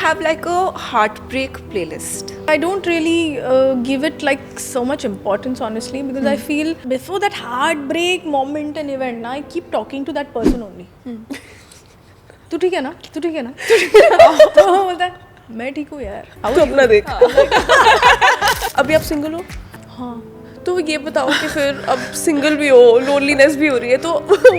have like a heartbreak playlist? I don't really give it like so much importance, honestly, because I feel before that heartbreak moment and event, na, I keep talking to that person only. तू ठीक है ना? तू ठीक है ना? तो वो बोलता है मैं ठीक हूँ यार. तो अपना देख. अभी आप सिंगल हो? हाँ. तो ये बताओ कि फिर अब सिंगल भी हो, लोनलीनेस भी हो रही है, तो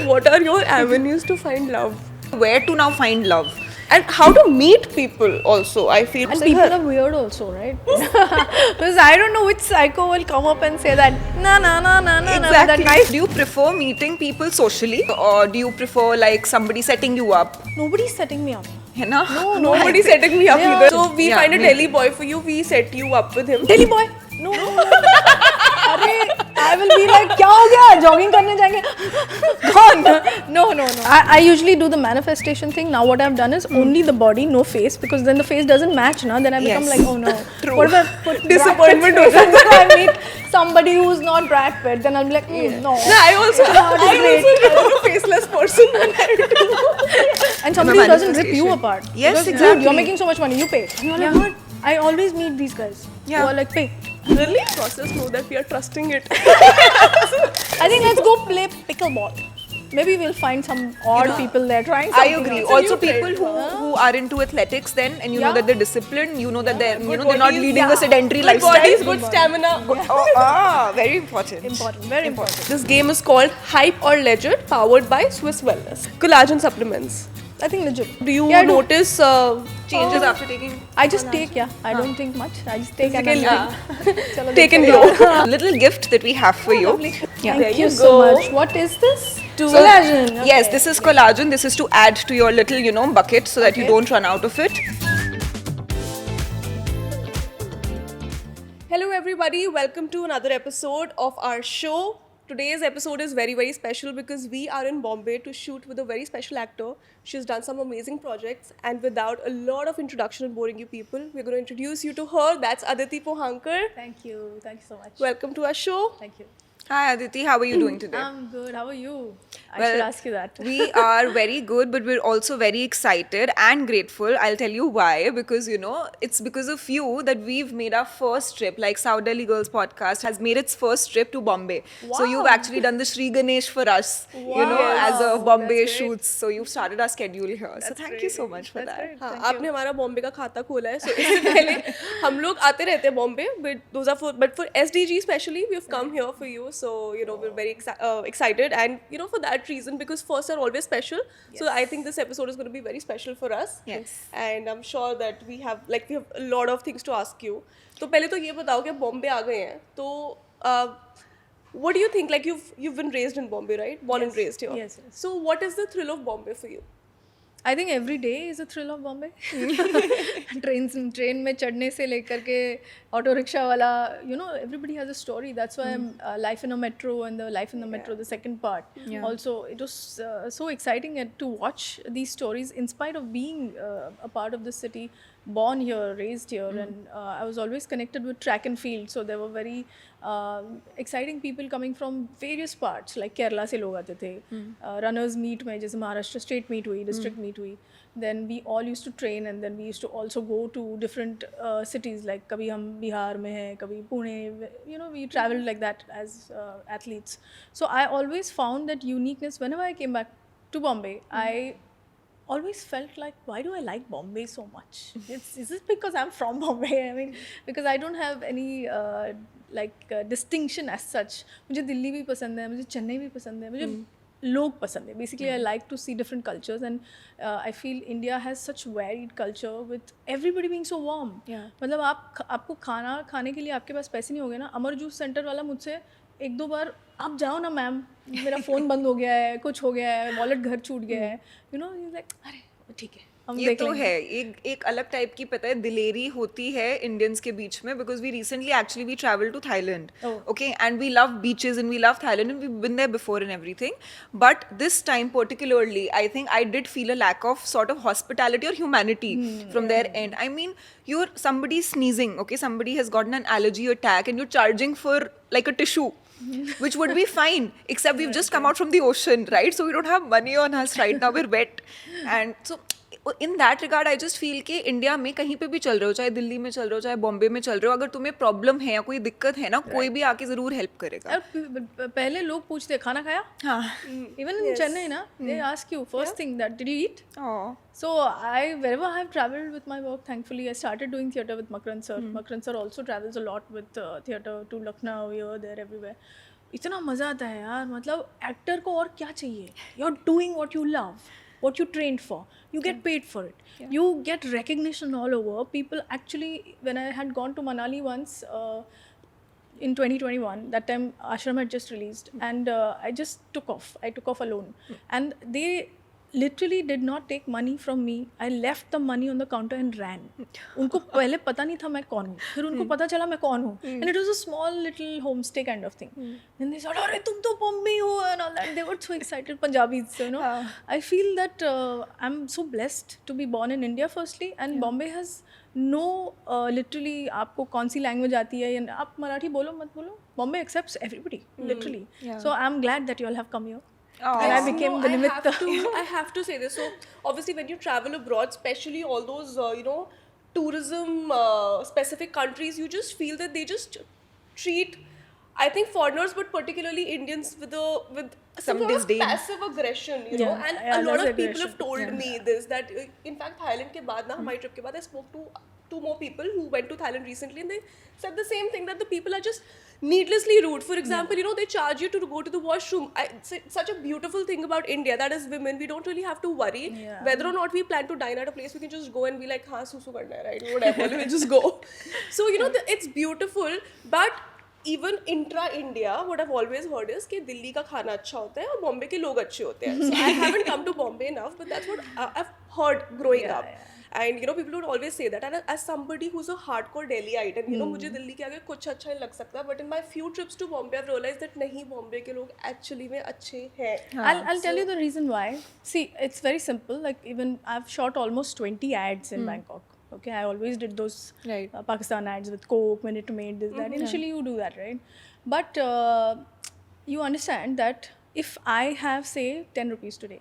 what are your avenues to find love? Where to now find love? And how to meet people also, I feel. And people are weird also, right? Because I don't know which psycho will come up and say that na na na na na na. That nice. Do you prefer meeting people socially or do you prefer like somebody setting you up? Nobody's setting me up. है ना? No, Nobody's setting me up Yeah. either. So we Yeah, find a maybe. Delhi boy for you, we set you up with him. Delhi boy. No. अरे I will be like क्या हो गया jogging करने जाएंगे कौन no I usually do the manifestation thing. Now what I've done is only the body, no face, because then the face doesn't match na, then I become Yes. like oh no. True. What if I put Disappointment Brad Pitt's face and I meet somebody who's not Brad Pitt, then I'll be like no. No, I also look a faceless person when I do. And somebody who doesn't rip you apart. Yes, Because, exactly. Dude, you're making so much money, you pay. And you're like, what? I always meet these guys Yeah. who are like, pay. Really? Process know that we are trusting it. I think let's go play pickleball. Maybe we'll find some odd people there trying I something agree. else. Also, you people tried, who are into athletics, then and you know Yeah. that they're disciplined. You know that they're Good they're not bodies, leading a yeah. sedentary Good lifestyle. bodies, good stamina. Very important. Important, very important. This game is called Hype or Legit, powered by Swiss Wellness. Collagen supplements. I think legit. Do you Yeah, I do. notice Changes after taking. I just take, yeah. I don't think much. I just take and Physically, I'm Chalo, take and देखते glow? हैं. Little gift that we have for you. Thank There you you so go. much. What is this? So- Collagen. Yes, Okay. this is collagen. This is to add to your little, bucket so that you Okay. don't run out of it. Hello, everybody. Welcome to another episode of our show. Today's episode is very, very special because we are in Bombay to shoot with a very special actor. She's done some amazing projects, and without a lot of introduction and boring you people, we're going to introduce you to her. That's Aditi Pohankar. Thank you. Thank you so much. Welcome to our show. Thank you. Hi Aditi, how are you doing today? I'm good. How are you? I Well, should ask you that. We are very good, but we're also very excited and grateful. I'll tell you why. Because, it's because of you that we've made our first trip. Like South Delhi Girls podcast has made its first trip to Bombay. So you've Wow. actually done the Shri Ganesh for us, as a Bombay shoots. So you've started our schedule here. So thank you so much for that. हाँ, आपने हमारा बॉम्बे का खाता खोला है, so इससे पहले हम लोग आते रहते हैं Bombay, but for SDG especially, we've come here for you, so we're very excited, and for that reason, because first are always special, so I think this episode is going to be very special for us. Yes. And I'm sure that we have a lot of things to ask you. तो पहले तो ये बताओ कि बॉम्बे आ गए हैं, तो what do you think? Like you've been raised in Bombay, right? Born and raised here. Yes, yes. So what is the thrill of Bombay for you? I think every day is a thrill of Bombay. Train में चढ़ने से लेकर के auto rickshaw वाला everybody has a story. That's why Life in a Metro and the Life in the Metro, the second part. Also, it was so exciting to watch these stories in spite of being a part of the city, born here, raised here, and I was always connected with track and field. So there were very exciting people coming from various parts, like Kerala से लोग आते थे, runners meet में, जैसे Maharashtra state meet हुई, district meet हुई. Then we all used to train, and then we used to also go to different cities. Like कभी हम बिहार में हैं, कभी Pune. We traveled like that as athletes. So I always found that uniqueness whenever I came back to Bombay. I always felt like, why do I like Bombay so much? Is it because I'm from Bombay? I mean, because I don't have any distinction as such. मुझे दिल्ली भी पसंद है, मुझे चेन्नई भी पसंद है, मुझे लोग पसंद है. Basically, I like to see different cultures, and I feel India has such varied culture with everybody being so warm. मतलब आपको खाना खाने के लिए आपके पास पैसे नहीं होंगे ना. अमर जूस सेंटर वाला मुझसे एक दो बार आप जाओ ना मैम, मेरा फ़ोन बंद हो गया है, कुछ हो गया है, वॉलेट घर छूट गया है, अरे ठीक है, हम ये देख तो लेंगे. है एक अलग टाइप की पता है दिलेरी होती है इंडियंस के बीच में, because we recently actually we travel to Thailand, okay, and we love beaches and we love Thailand and we been there before and everything, but this time particularly I think I did feel a lack of sort of hospitality or humanity from there end. I mean you're somebody sneezing, okay, somebody has gotten an allergy attack and you're charging for like a tissue, which would be fine, except we've just come out from the ocean, right? So we don't have money on us right now, we're wet. And so in that regard I just feel कि India में कहीं पे भी चल रहे हो, चाहे दिल्ली में चल रहे हो, चाहे बॉम्बे में चल रहे हो, अगर तुम्हें प्रॉब्लम है या कोई दिक्कत है ना, कोई भी आके जरूर हेल्प करेगा. और पहले लोग पूछते खाना खाया, हाँ. इवन इन चेन्नई ना, they ask you first thing that did you eat. Oh. So wherever I've traveled with my work, thankfully I started doing theatre with Makran sir. Makran sir also travels a lot with theatre to Lucknow, here, there, everywhere. इतना मज़ा आता है यार, मतलब actor को और क्या चाहिए? You're doing what you love, what you trained for. You get paid for it. You get recognition all over. People actually, when I had gone to Manali once, in 2021, that time Ashram had just released, and I just took off. I took off alone, and they literally did not take money from me. I left the money on the counter and ran. उनको पहले पता नहीं था मैं कौन हूँ, फिर उनको पता चला मैं कौन हूँ, and it was a small little homestay kind of thing. Then they said, "अरे तुम तो बॉम्बे हो," and all that. They were so excited, Punjabis, you know. I feel that I'm so blessed to be born in India firstly, and Bombay has no literally आपको कौन सी language आती है या आप मराठी बोलो मत बोलो, Bombay accepts everybody literally. So I'm glad that you all have come here. And I became the nimitta. I have to say this. So obviously, when you travel abroad, especially all those tourism specific countries, you just feel that they just treat, I think, foreigners, but particularly Indians, with some sort disdain. of passive aggression, you know. And Yeah, a lot there's of people have aggression. told me this, that in fact Thailand के बाद ना हमारी trip के बाद I spoke to two more people who went to Thailand recently, and they said the same thing, that the people are just needlessly rude. For example, you know, they charge you to go to the washroom. It's such a beautiful thing about India, that as women we don't really have to worry whether or not we plan to dine at a place. We can just go and be like, हाँ सुसु करना है, right? Whatever, we'll just go. So you know, it's beautiful. But even intra India, what I've always heard is कि दिल्ली का खाना अच्छा होता है और बॉम्बे के लोग अच्छे होते हैं. So I haven't come to Bombay enough, but that's what I've heard growing up. And you know, people would always say that. And as somebody who's a hardcore Delhiite, and you know, मुझे दिल्ली के आगे कुछ अच्छा नहीं लग सकता. But in my few trips to Bombay, I've realized that नहीं, बॉम्बे के लोग actually में अच्छे हैं. I'll tell you the reason why. See, it's very simple. Like even I've shot almost 20 ads in Bangkok. Okay, I always did those Right. Pakistan ads with Coke, Minute to Maid, this, that. Initially, you do that, right? But you understand that if I have, say, 10 rupees today,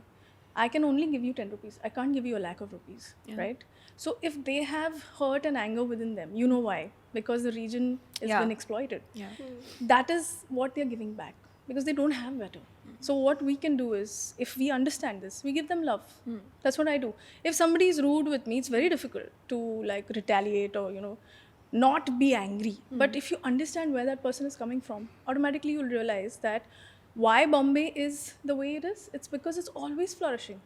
I can only give you 10 rupees. I can't give you a lakh of rupees, right? So if they have hurt and anger within them, you know why? Because the region has been exploited. That is what they're giving back, because they don't have better. So what we can do is, if we understand this, we give them love. That's what I do. If somebody is rude with me, it's very difficult to like retaliate or, you know, not be angry. But if you understand where that person is coming from, automatically you'll realize that why Bombay is the way it is. It's because it's always flourishing.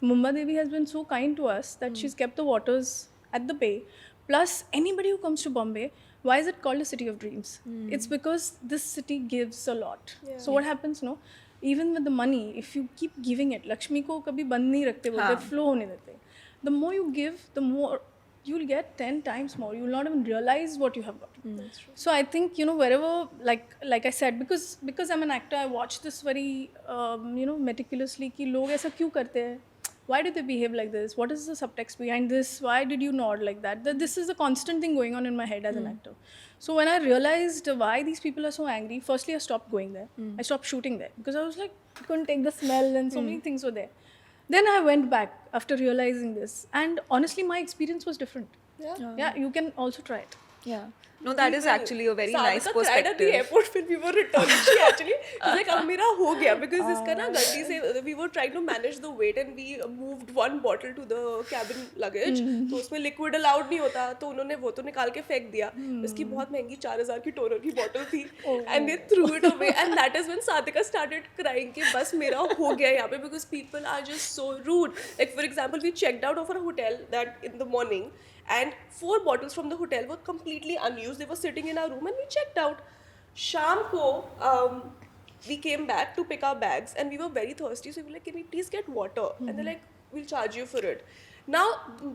Mumba Devi has been so kind to us that she's kept the waters at the bay. Plus, anybody who comes to Bombay, why is it called a city of dreams? It's because this city gives a lot. So what happens, no? Even with the money, if you keep giving it, Lakshmi ko kabhi band nahi rakhte bolte, flow hone dete. The more you give, the more you'll get 10 times more. You will not even realize what you have got. That's true. So I think, you know, wherever, like I said, because I'm an actor, I watch this very, you know, meticulously कि लोग ऐसा क्यों करते हैं? Why do they behave like this? What is the subtext behind this? Why did you nod like that? This is a constant thing going on in my head as an actor. So when I realized why these people are so angry, firstly I stopped going there. I stopped shooting there because I was like, I couldn't take the smell and so many things were there. Then I went back after realizing this, and honestly my experience was different. Yeah, you can also try it. Yeah. No, that is actually a very nice Sadhika cried at the perspective. airport when we were returning. She actually was like, अब मेरा हो गया, because इसका ना गलती से we were trying to manage the weight and we moved one bottle to the cabin luggage. तो उसमें liquid allowed नहीं होता, तो उन्होंने वो तो निकाल के फेंक दिया. उसकी बहुत महंगी 4,000 की टोनर की बॉटल थी, and they threw it away. And that is when Sadhika started crying कि बस मेरा हो गया यहाँ पे, because people are just so rude. Like for example, we checked out of our hotel that in the morning, and 4 bottles from the hotel were completely unused. They were sitting in our room and we checked out. Sham ko, we came back to pick our bags and we were very thirsty. So we were like, can we please get water? And they're like, we'll charge you for it. Now,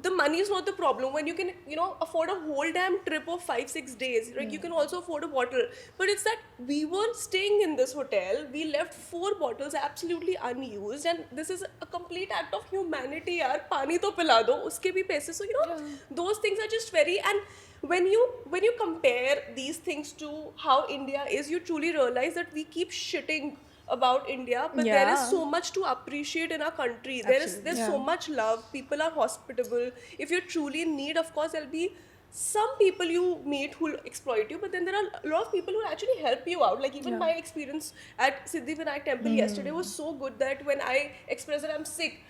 the money is not the problem. When you can, you know, afford a whole damn trip of 5-6 days, like you can also afford a bottle. But it's that we were staying in this hotel, we left 4 bottles absolutely unused, and this is a complete act of humanity. Yaar, pani to pila do, uske bhi paise. So you know, those things are just very. And when you compare these things to how India is, you truly realize that we keep shitting about India, but there is Yeah. so much to appreciate in our country. There's so much love. People are hospitable. If you're truly in need, of course, there'll be some people you meet who'll exploit you, but then there are a lot of people who actually help you out. Like even my experience at Siddhivinayak temple yesterday was so good that when I expressed that I'm sick,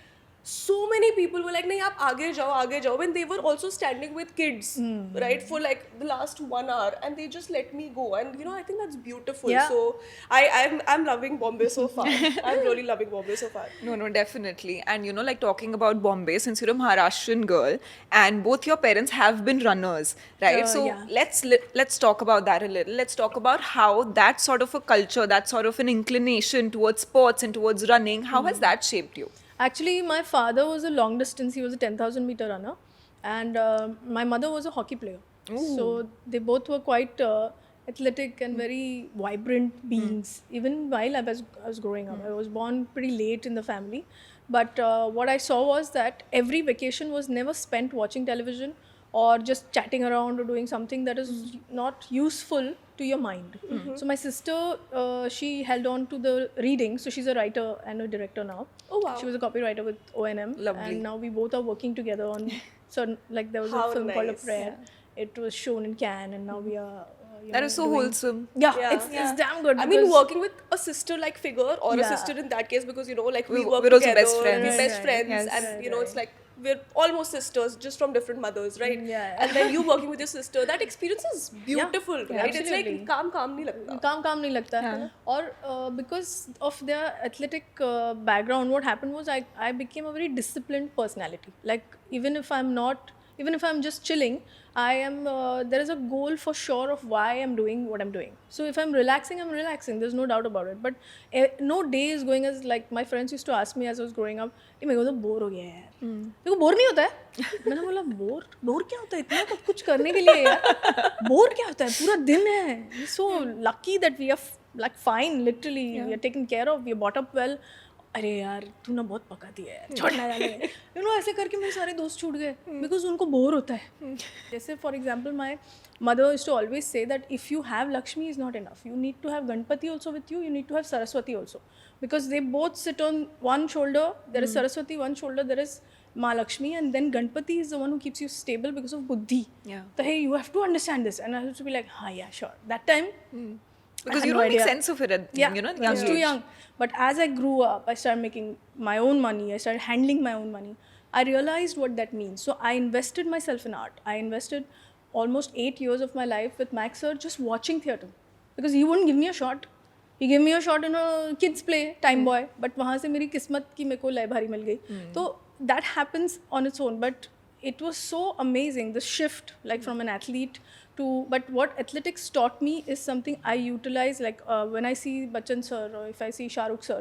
so many people were like, nahi, aap aage jao, when they were also standing with kids, right, for like the last 1 hour, and they just let me go. And I think that's beautiful. Yeah. So I'm loving Bombay so far. I'm really loving Bombay so far. No, definitely. And like talking about Bombay, since you're a Maharashtrian girl, and both your parents have been runners, right? So yeah. let's talk about that a little. Let's talk about how that sort of a culture, that sort of an inclination towards sports and towards running, how has that shaped you? Actually, my father was a long distance. He was a 10,000 meter runner, and my mother was a hockey player. So they both were quite athletic and very vibrant beings. Even while I was growing up, I was born pretty late in the family. But what I saw was that every vacation was never spent watching television or just chatting around or doing something that is not useful to your mind. So my sister, she held on to the reading. So she's a writer and a director now. Oh, wow. She was a copywriter with O&M. Lovely. And now we both are working together on certain, like there was How a film called A nice. Prayer. It was shown in Cannes, and now we are. That is so wholesome. Yeah, Yeah. it's damn good. I mean, because- working with a sister-like figure or a Yeah. sister in that case, because like we We're work also together, best friends. we're best Right, friends, yes. and it's like we're almost sisters, just from different mothers, right? Yeah. And then you working with your sister, that experience is beautiful, Yeah, right? It's like absolutely. calm nahi lagta. काम नहीं लगता है और because of their athletic background, what happened was I became a very disciplined personality. Like even if I'm just chilling, I am there is a goal for sure of why I'm doing what I'm doing. So if I'm relaxing, there's no doubt about it. But no day is going as like my friends used to ask me as I was growing up, मेरे को तो bore हो गया है यार, मेरे को bore नहीं होता है. मैंने बोला बोर क्या होता है, इतना सब कुछ करने के लिए यार, बोर क्या होता है, पूरा दिन है. So lucky that we are like fine, literally we are taken care of, we are brought up well. अरे यार तू ना बहुत पका दिया है, छोड़ना जाने ऐसे करके मेरे सारे दोस्त छूट गए बिकॉज उनको बोर होता है. जैसे for example my mother is to always say that if you have Lakshmi is not enough, you need to have Ganpati also with you need to have Saraswati also, because they both sit on one shoulder. There is Saraswati one shoulder, there is Ma Lakshmi, and then Ganpati is the one who keeps you stable because of buddhi. Yeah. So hey, you have to understand this, and I have to be like, yeah, sure. That time, Because I you had don't no make idea. sense of it at Yeah, young I was too age. young. But as I grew up, I started making my own money. I started handling my own money. I realized what that means. So I invested myself in art. I invested almost 8 years of my life with Max sir just watching theatre, because he wouldn't give me a shot. He gave me a shot in a kids play, Time Boy. But वहाँ से मेरी किस्मत की मेरे को library मिल गई. तो that happens on its own. But it was so amazing, the shift, like from an athlete to, but what athletics taught me is something I utilize, like when I see Bachchan sir or if I see Shah Rukh sir,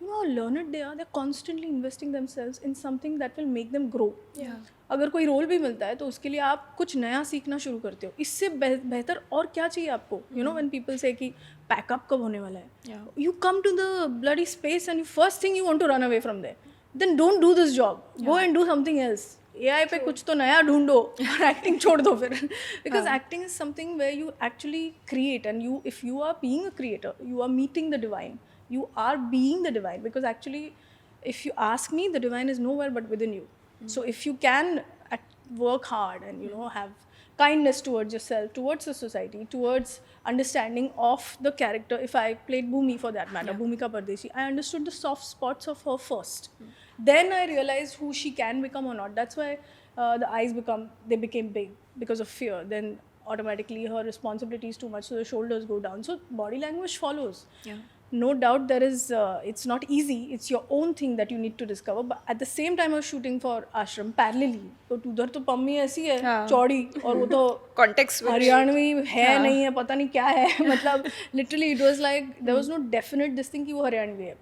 you know how learned they are. They're constantly investing themselves in something that will make them grow. अगर कोई role भी मिलता है तो उसके लिए आप कुछ नया सीखना शुरू करते हो. इससे बेहतर और क्या चाहिए आपको? You know when people say कि पैकअप कब होने वाला है, you come to the bloody space and first thing you want to run away from there. Then don't do this job. Go and do something else. AI पे कुछ तो नया ढूंढो और एक्टिंग छोड़ दो फिर. Because acting is something where you actually create, and if you are being a creator, you are meeting the divine. You are being the divine, because actually, if you ask me, the divine is nowhere but within you. So if you can work hard and have kindness towards yourself, towards the society, towards understanding of the character. If I played Bhumi for that matter, Bhumika Pardeshi, I understood the soft spots of her first. Then I realized who she can become or not. That's why the eyes became big because of fear. Then automatically her responsibility is too much, so the shoulders go down. So body language follows. No doubt there is, it's not easy. It's your own thing that you need to discover. But at the same time, I was shooting for Ashram parallelly. तो उधर तो पम्मी ऐसी है चौड़ी, और वो तो Context switch. Haryanvi है नहीं है, पता नहीं क्या है. मतलब literally it was like there was no definite this thing कि वो हरियाणवी है.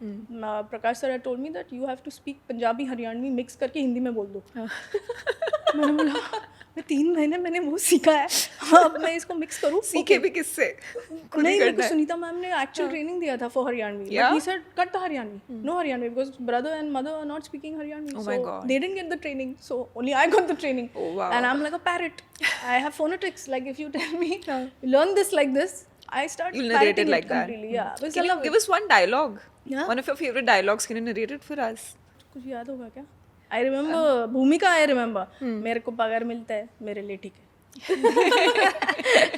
Prakash sir had told me that you have to speak Punjabi Haryanvi mix करके हिंदी में बोल दो. मैंने बोला मैं 3 महीने मैंने वो सीखा है, अब मैं इसको मिक्स करूँ. सीखे भी किससे? खुद नहीं, ही मेरे करना को है. सुनीता मैम ने एक्चुअल ट्रेनिंग दिया था for Haryanvi. Yeah? But he said cut the Haryanvi, no Haryanvi, because brother and mother are not speaking Haryanvi. Oh my So God. they didn't get the training, so only I got the training. Oh, wow. And I'm like a parrot. I have phonetics. Like if you tell me learn this like this, I start You'll narrate it parroting like that. completely. Yeah. Because Can I you love give it. us one dialogue? Yeah. One of your favorite dialogues. Can you narrate it for us? कुछ याद होगा क्या? I remember भूमिका. I remember. मेरे को पगार मिलता है, मेरे लिए ठीक है.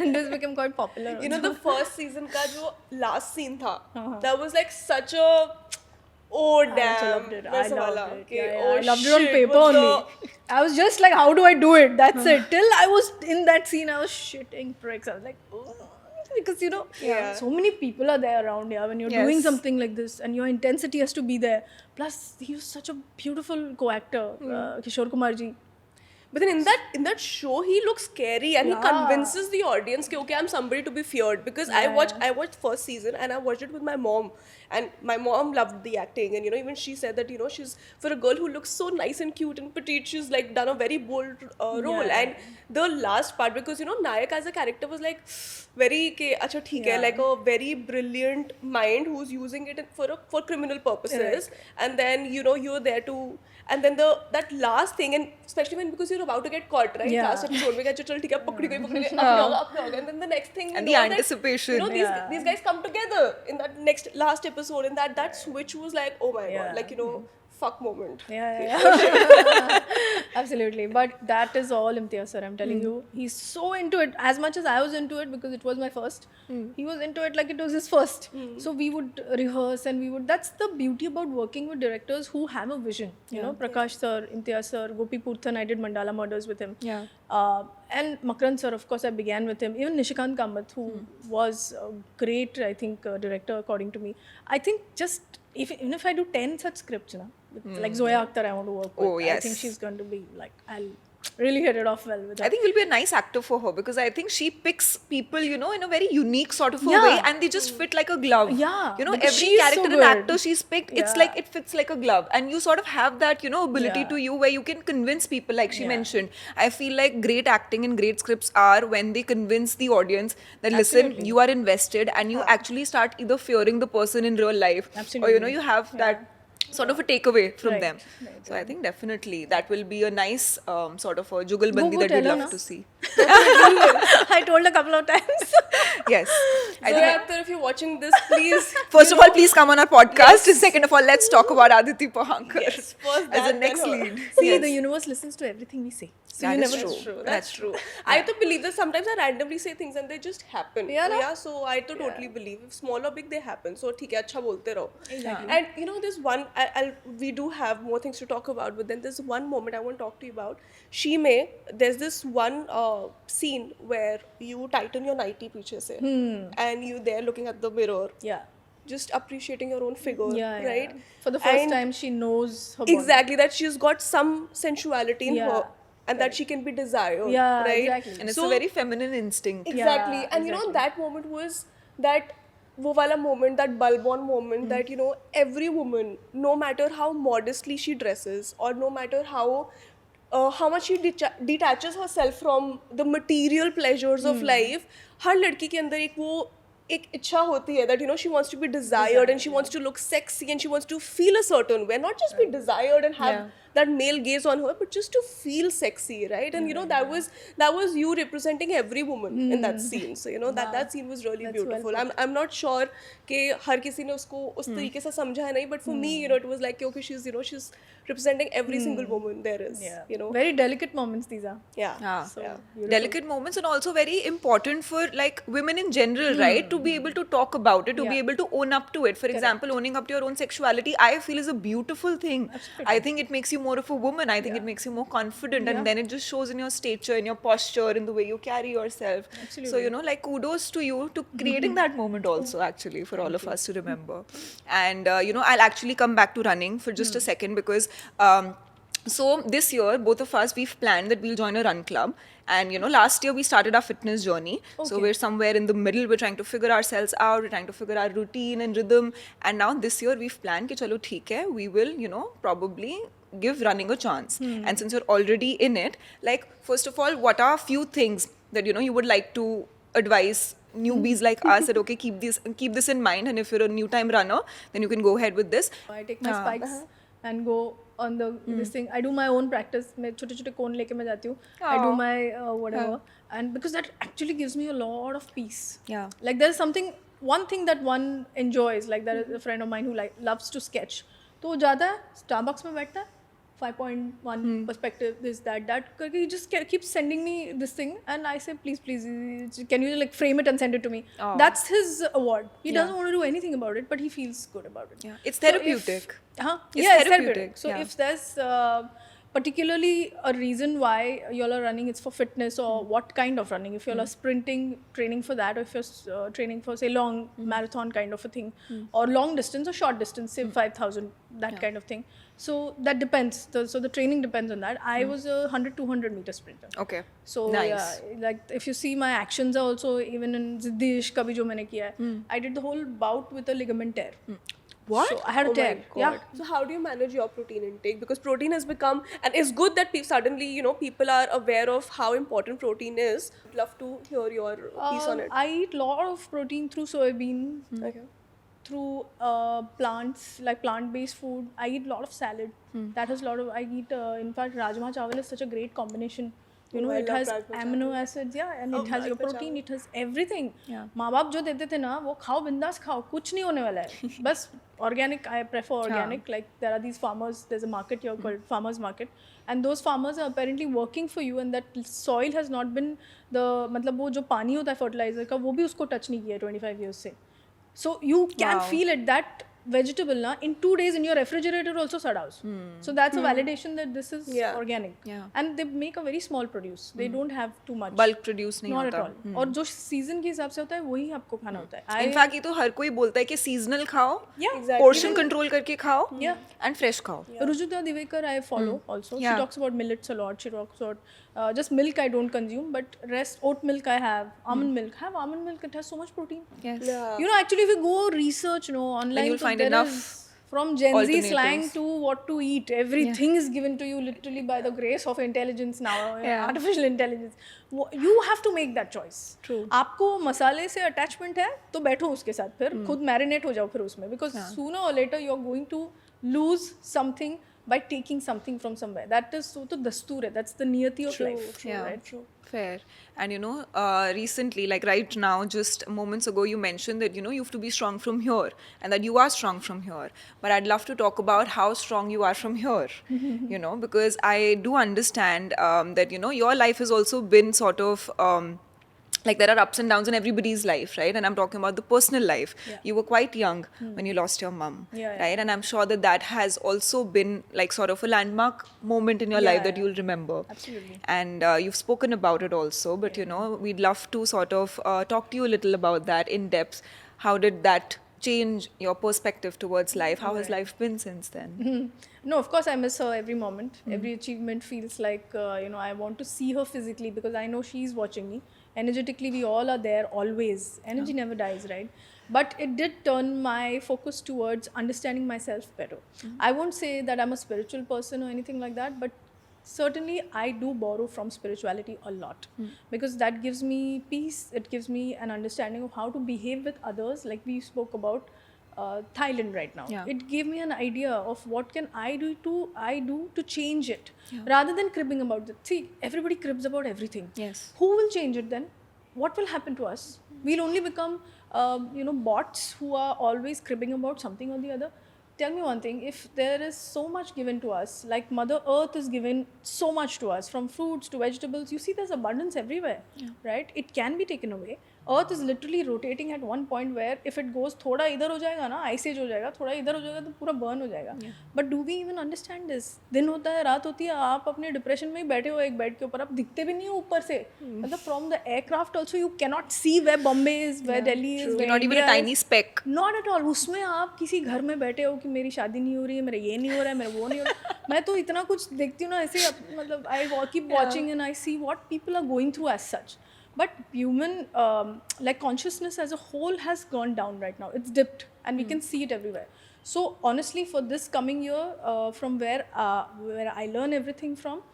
And this became quite popular. You know, the first season का जो last scene था, Uh-huh. that was like such a oh I also damn loved it. I वैसा loved वाला, it. कि, Yeah, oh I loved it on shit, paper वो only. I was just like, how do I do it? That's it. Till I was in that scene, I was shitting bricks. I was like, oh. Because you know, Yeah. so many people are there around here when you're doing Yes. something like this, and your intensity has to be there. Plus, he was such a beautiful co-actor, Kishore Kumar ji. But then in that show, he looks scary and he convinces the audience that okay, I'm somebody to be feared. Because I watched first season and I watched it with my mom, and my mom loved the acting, and you know, even she said that, you know, she's, for a girl who looks so nice and cute and petite, she's like done a very bold role. Yeah. And the last part, because you know, Nayak as a character was like very ke acha theek hai, Yeah. like a very brilliant mind who's using it for criminal purposes. And then you know, you're there to, and then that last thing, and especially when, because you're about to get caught, right? Yeah. Last episode mein chal theek hai, pakdi gayi, up hoga, and then the next thing, you And know, the that, anticipation. you know, these guys come together in that last episode, and that switch was like, oh my Yeah. god, like, you know, fuck moment. Yeah. Absolutely. But that is all Imtiaz sir, I'm telling you. He's so into it. As much as I was into it because it was my first, he was into it like it was his first. So we would rehearse and we would. That's the beauty about working with directors who have a vision. You know, Prakash sir, Imtiaz sir, Gopi Purthan, I did Mandala Murders with him. Yeah. And Makarand sir, of course, I began with him. Even Nishikant Kamath, who was a great, I think, director according to me. I think just even if I do 10 such scripts, like Zoya Akhtar, I want to work with. Oh, I yes. think she's going to be like, I'll really hit it off well with her. I think you'll be a nice actor for her because I think she picks people, you know, in a very unique sort of a Yeah. way, and they just fit like a glove. Yeah, You know, because every she is so character and good. actor she's picked, it's Yeah. like it fits like a glove. And you sort of have that, you know, ability Yeah. to you where you can convince people, like she Yeah. mentioned. I feel like great acting and great scripts are when they convince the audience that, listen, Absolutely. you are invested, and you actually start either fearing the person in real life, or, you know, Absolutely. you have that sort of a takeaway from Right, them. right, So I think definitely that will be a nice sort of a jugalbandi Go that tell we her love na. to see. I told a couple of times. Yes. I So think, Akhtar, if you're watching this, please. first of all, please come on our podcast. And second of all, let's talk about Aditi Pahankar Yes, first as that, the then next her. lead. See, Yes. the universe listens to everything we say. So That you is never true. know. True, That's that's true. I have to believe that sometimes I randomly say things and they just happen. Yeah, na? Yeah, so I to totally believe if small or big they happen. So ठीक है, अच्छा बोलते रहो. Exactly. And you know, there's one. We do have more things to talk about, but then there's one moment I want to talk to you about. She may. There's this one scene where you tighten your nightie पीछे से, and you there looking at the mirror, Yeah. just appreciating your own figure, Yeah, yeah, right? yeah. For the first And time, she knows her body. exactly that she's got some sensuality in Yeah. her, and that she can be desired. Yeah, right? exactly. And it's So- a very feminine instinct. Exactly. Yeah, And you know, that moment was that wo wala moment, that bulb-on moment that, you know, every woman, no matter how modestly she dresses or no matter how much she detaches herself from the material pleasures of life, हर लड़की के अंदर एक इच्छा होती है that, you know, she wants to be desired and she wants to look sexy and she wants to feel a certain way, not just be desired and have that male gaze on her, but just to feel sexy, right? And you know, that was you representing every woman in that scene. So you know, that scene was really That's well beautiful. I'm not sure कि हर किसी ने उसको उस तरीके से समझा है नहीं, but for me, you know, it was like okay, she's, you know, she's representing every single woman there is. Yeah. You know, Very delicate moments these are. yeah. Ah, Yeah. delicate moments, and also very important for like women in general, right? To be able to talk about it, to be Yeah. able to own up to it. For example, owning up to your own sexuality, I feel is a beautiful thing. I think it makes you more of a woman. I think it makes you more confident, and then it just shows in your stature, in your posture, in the way you carry yourself. So you know, like kudos to you to creating that moment also, actually, for all of us to remember. And you know, I'll actually come back to running for just a second because. So this year, both of us, we've planned that we'll join a run club. And you know, last year we started our fitness journey. So we're somewhere in the middle. We're trying to figure ourselves out. We're trying to figure our routine and rhythm. And now this year we've planned कि चलो ठीक है, we will, you know, probably give running a chance. And since you're already in it, like first of all, what are a few things that, you know, you would like to advise newbies like us that okay, keep this in mind, and if you're a new time runner, then you can go ahead with this. I take my spikes and go on the this thing. I do my own practice. मैं छोटे छोटे कोन लेके मैं जाती हूँ. I do my whatever, and because that actually gives me a lot of peace. Yeah. Like there is something, one thing that one enjoys. Like there is a friend of mine who loves to sketch. तो वो जाता है Starbucks में बैठता है. 5.1 perspective, this that करके he just keeps sending me this thing, and I say please can you like frame it and send it to me. That's his award. He doesn't want to do anything about it, but he feels good about it. Yeah, it's therapeutic. It's therapeutic. So yeah. if there's particularly a reason why y'all are running, it's for fitness or what kind of running. If y'all are sprinting, training for that, or if you're training for say long marathon kind of a thing, or long distance or short distance, say 5,000, that kind of thing. So that depends. So the training depends on that. I was a 100-200 meter sprinter. Okay. So nice. yeah, like if you see my actions are also, even in Ziddish का भी जो मैंने किया है, I did the whole bout with a ligament tear. What? So I had a Oh my tear. God. Yeah. So how do you manage your protein intake? Because protein has become, and it's good that suddenly people are aware of how important protein is. I'd love to hear your piece on it. I eat lot of protein through soybean, Okay. through plants, like plant-based food. I eat lot of salad. That has lot of. I eat. In fact, rajma chawal is such a great combination. I It love has rajma amino acids, yeah, and it has your rajma protein. chawal. It has everything. Yeah. माँ बाप जो देते थे ना, वो खाओ बिंदास खाओ, कुछ नहीं होने वाला है. बस organic. I prefer organic. Like there are these farmers. There's a market here called farmers market, and those farmers are apparently working for you, and that soil has not been the मतलब वो जो पानी होता है fertilizer का, वो भी उसको touch नहीं किया 25 years से. So you can feel it that vegetable na in 2 days in your refrigerator also sadaus. So that's a validation that this is organic. Yeah. And they make a very small produce. They don't have too much. Bulk produce नहीं Not होता. at all. और जो season के हिसाब से होता है वही आपको खाना होता है. इनफैक्ट ये तो हर कोई बोलता है कि सीजनल खाओ, Yeah, exactly. पोर्शन कंट्रोल करके खाओ, Yeah. एंड फ्रेश खाओ. Rujuta Divekar I follow also. Yeah. She talks about millets a lot. She talks about just milk I don't consume, but rest oat milk I have. Almond milk. Have almond milk. It has so much protein. Yes. Yeah. Actually, if you go research, online, you'll so find there enough is, from Gen Z alternatives. slang to what to eat, everything is given to you literally by the grace of intelligence now, artificial intelligence. You have to make that choice. True. आपको मसाले से attachment है तो बैठो उसके साथ, फिर खुद marinate हो जाओ फिर उसमें, because sooner or later you are going to lose something by taking something from somewhere. That is so तो दस्तूर है. That's the niyati of life. Yeah. Right? True. Fair. And recently, like right now, just moments ago, you mentioned that, you have to be strong from here and that you are strong from here. But I'd love to talk about how strong you are from here, because I do understand that, your life has also been sort of. Like there are ups and downs in everybody's life, right? And I'm talking about the personal life. Yeah. You were quite young when you lost your mum, Yeah. right? And I'm sure that has also been like sort of a landmark moment in your life that you'll remember. Absolutely. And you've spoken about it also, but we'd love to sort of talk to you a little about that in depth. How did that change your perspective towards life? How has life been since then? No, of course I miss her every moment. Every achievement feels like, I want to see her physically because I know she's watching me. Energetically, we all are there always. Energy never dies, right? But it did turn my focus towards understanding myself better. I won't say that I'm a spiritual person or anything like that, but certainly I do borrow from spirituality a lot because that gives me peace. It gives me an understanding of how to behave with others, like we spoke about Thailand right now. Yeah. It gave me an idea of what can I do to change it, rather than cribbing about it. See, everybody cribs about everything. Yes. Who will change it then? What will happen to us? We'll only become bots who are always cribbing about something or the other. Tell me one thing, if there is so much given to us, like Mother Earth is given so much to us, from fruits to vegetables, you see there's abundance everywhere, right? It can be taken away. Earth is literally rotating at one point where if it goes थोड़ा इधर हो जाएगा ना, ice age हो जाएगा, थोड़ा इधर हो जाएगा तो पूरा burn हो जाएगा. But do we even understand this? दिन होता है, रात होती है, आप अपने depression में ही बैठे हो एक bed के ऊपर, आप दिखते भी नहीं हो ऊपर से. मतलब from the aircraft also you cannot see where Bombay is, where Delhi is, where You're not even India a tiny is. speck. Not at all. उसमें आप किसी घर में बैठे हो कि मेरी शादी नहीं हो रही है, मेरा ये नहीं हो रहा है, मेरा वो नहीं हो रहा है. मैं तो इतना कुछ देखती हूँ ना ऐसे, मतलब I keep watching and I see what people are going through as such. But human, like consciousness as a whole has gone down right now. It's dipped and we can see it everywhere. So honestly, for this coming year, from where I learn everything from,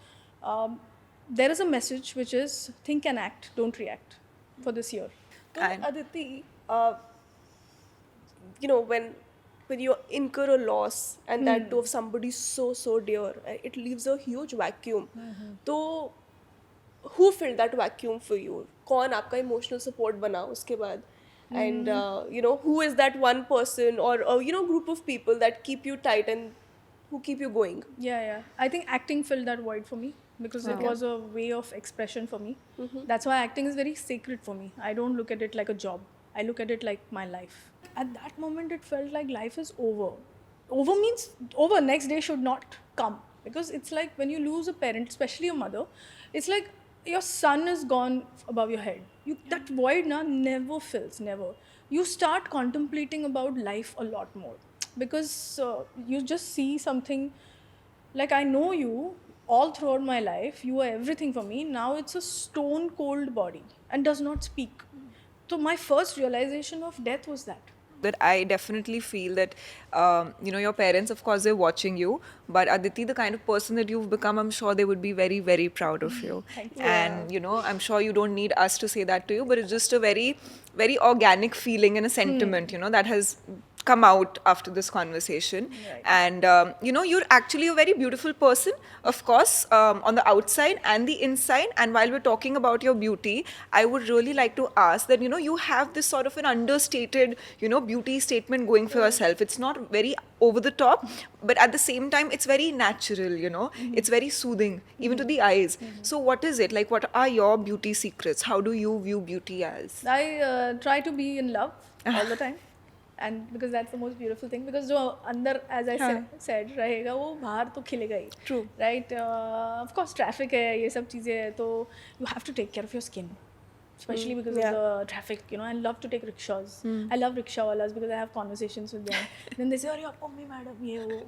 there is a message which is think and act, don't react for this year. So, Aditi, when when you incur a loss and that too of somebody so dear, it leaves a huge vacuum. So who filled that vacuum for you? कौन आपका emotional support बना उसके बाद? And you know, who is that one person or you know, group of people that keep you tight and who keep you going? Yeah. I think acting filled that void for me because it was a way of expression for me. That's why acting is very sacred for me. I don't look at it like a job. I look at it like my life. At that moment, it felt like life is over. Over means over. Next day should not come. Because it's like when you lose a parent, especially a mother, it's like your son is gone above your head. That void never fills, never. You start contemplating about life a lot more. Because you just see something, like I know you all throughout my life, you are everything for me. Now it's a stone cold body and does not speak. So my first realization of death was that. That I definitely feel that, you know, your parents, of course, they're watching you, but Aditi, the kind of person that you've become, I'm sure they would be very, very proud of you. Thank you. And, you know, I'm sure you don't need us to say that to you, but it's just a very, very organic feeling and a sentiment, you know, that has come out after this conversation. Right. And, you know, you're actually a very beautiful person, of course, on the outside and the inside. And while we're talking about your beauty, I would really like to ask that, you know, you have this sort of an understated, you know, beauty statement going for yourself. It's not very over the top, but at the same time, it's very natural, you know, it's very soothing, even to the eyes. So what is it? Like, what are your beauty secrets? How do you view beauty as? I try to be in love all the time. And because that's the most beautiful thing, because जो अंदर, as I said, रहेगा वो बाहर तो खिलेगा ही. True. Right? Of course, traffic है, ये सब चीज़ें हैं, तो you have to take care of your skin. Especially because of the traffic, you know. I love to take rickshaws. I love rickshaw walas because I have conversations with them. Then they say, "अरे आप mummy madam ये वो,"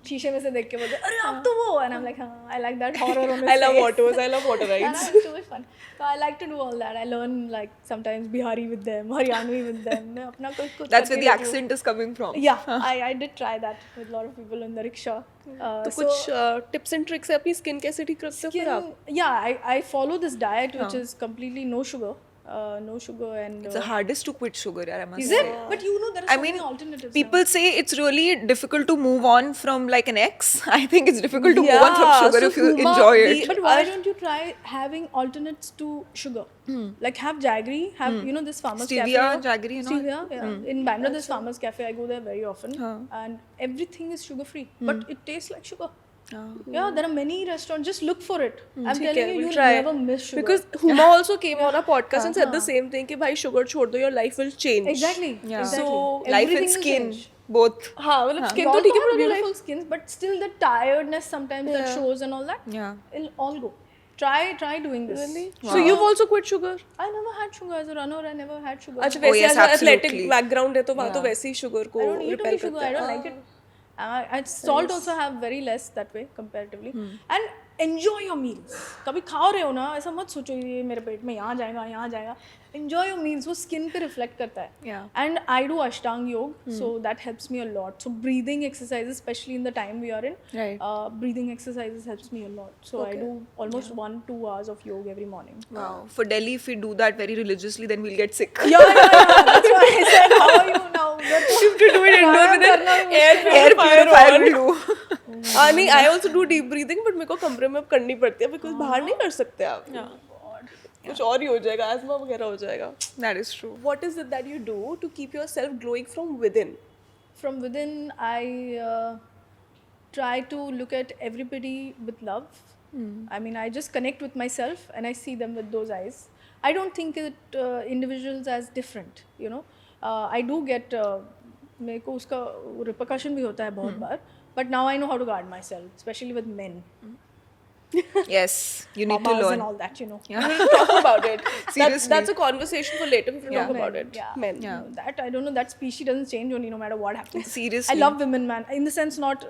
शीशे में से देख के बोलते, "अरे आप तो वो," and I'm like, "हाँ, I like that horror on his I love face." autos, I love auto And rides. it's so fun. So I like to do all that. I learn like sometimes Bihari with them, Haryanvi with them. मैं अपना कुछ That's where करके the रहती हूँ. accent is coming from. Yeah, I did try that with a lot of people in the rickshaw. तो कुछ tips and tricks है अपनी skin कैसे ठीक रखते हो फिर आप? Yeah, I follow this diet which is completely no sugar. No sugar and It's the hardest to quit sugar, I must is say. it? But you know there are so many alternatives. People say it's really difficult to move on from like an ex. I think it's difficult to move on from sugar so if you Huma, enjow it. But why don't you try having alternates to sugar? Like have jaggery, have you know this farmers Stevia, cafe. jaggery and all. Stevia, yeah. In Bangalore, there's farmers cafe. I go there very often, and everything is sugar free, but it tastes like sugar. Yeah, there are many restaurants. Just look for it. I'm telling you, you'll never miss sugar. Because Huma also came on a podcast and said the same thing कि भाई sugar छोड़ दो, your life will change. Exactly. Yeah. Exactly. So, Life Everything and will skin, change. both. हाँ मतलब skin We तो all ठीक है have पर beautiful skins, but still the tiredness sometimes that shows and all that. Yeah. It'll all go. Try doing this. Really? So you've also quit sugar? I never had sugar as a runner. I never had sugar. अच्छा वैसे yes, as a athletic absolutely. background है तो वहाँ तो वैसे ही sugar को I don't eat repel only sugar. करता I है. don't like it. Salt also have very less that way comparatively. And enjoy your meals. कभी खा रहे हो ना, ऐसा मत सोचो ये मेरे पेट में यहाँ जाएगा. Enjoy your meals. वो skin पे reflect करता है. Yeah. And I do Ashtanga yoga, so that helps me a lot. So breathing exercises, especially in the time we are in, Right. breathing exercises helps me a lot. So I do almost 1-2 hours of yoga every morning. Wow. For Delhi, if we do that very religiously, then we'll get sick. Yeah. That's why I said, how are you now? You have to do it indoor with an air Purifier will do. नहीं I also do deep breathing but मेरे को कमरे में अब करनी पड़ती है because बाहर नहीं कर सकते आप. कुछ और ही हो जाएगा, asthma वगैरह हो जाएगा. That is true. What is it that you do to keep yourself glowing from within? From within, I try to look at everybody with love. I mean, I just connect with myself and I see them with those eyes. I don't think it individuals as different, you know. I do get मेरे को उसका repercussion भी होता है बहुत बार. But now I know how to guard myself, especially with men. Yes, you need to Mamas learn. and all that, you know. Yeah. We'll talk about it. Seriously. That's a conversation for later. We will talk Men, about it. yeah. Men. Yeah. That I don't know. That species doesn't change only no matter what happens. Seriously. I love women, man. In the sense, not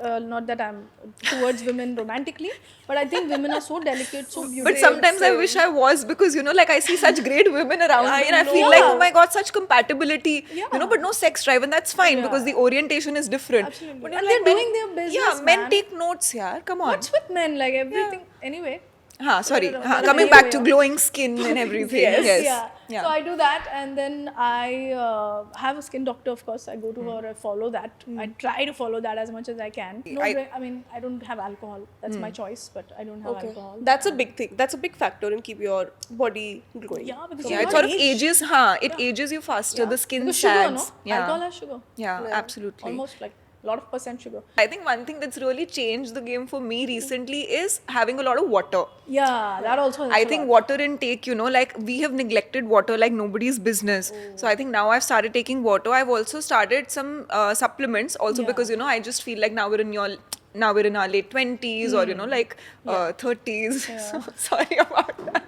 that I'm towards women romantically, but I think women are so delicate, so beautiful. But sometimes I wish I was, because you know, like I see such great women around I me and I know. feel like, oh my god, such compatibility. Yeah. You know, but no sex drive, and that's fine because the orientation is different. Absolutely. But And you're they're like, doing their business, Yeah, men man. take notes, yaar. Come on. What's with men? Like everything. Anyway, Sorry. No, no, Coming no, back yeah, to yeah. glowing skin and everything. Yes. Yeah. So I do that, and then I have a skin doctor. Of course, I go to her. I follow that. I try to follow that as much as I can. I mean, I don't have alcohol. That's my choice, but I don't have alcohol. That's a big thing. That's a big factor in keep your body glowing. Yeah, because Yeah, you're it not sort of aged. ages. It ages you faster. The skin Because sugar, no? sags. Yeah. Alcohol has sugar. Yeah, absolutely. Almost like a lot of percent sugar. I think one thing that's really changed the game for me recently is having a lot of water. Yeah, that also helps I a think lot. water intake, like we have neglected water like nobody's business. So I think now I've started taking water. I've also started some supplements also because I just feel like now we're in our late 20s or like 30s. So sorry about that.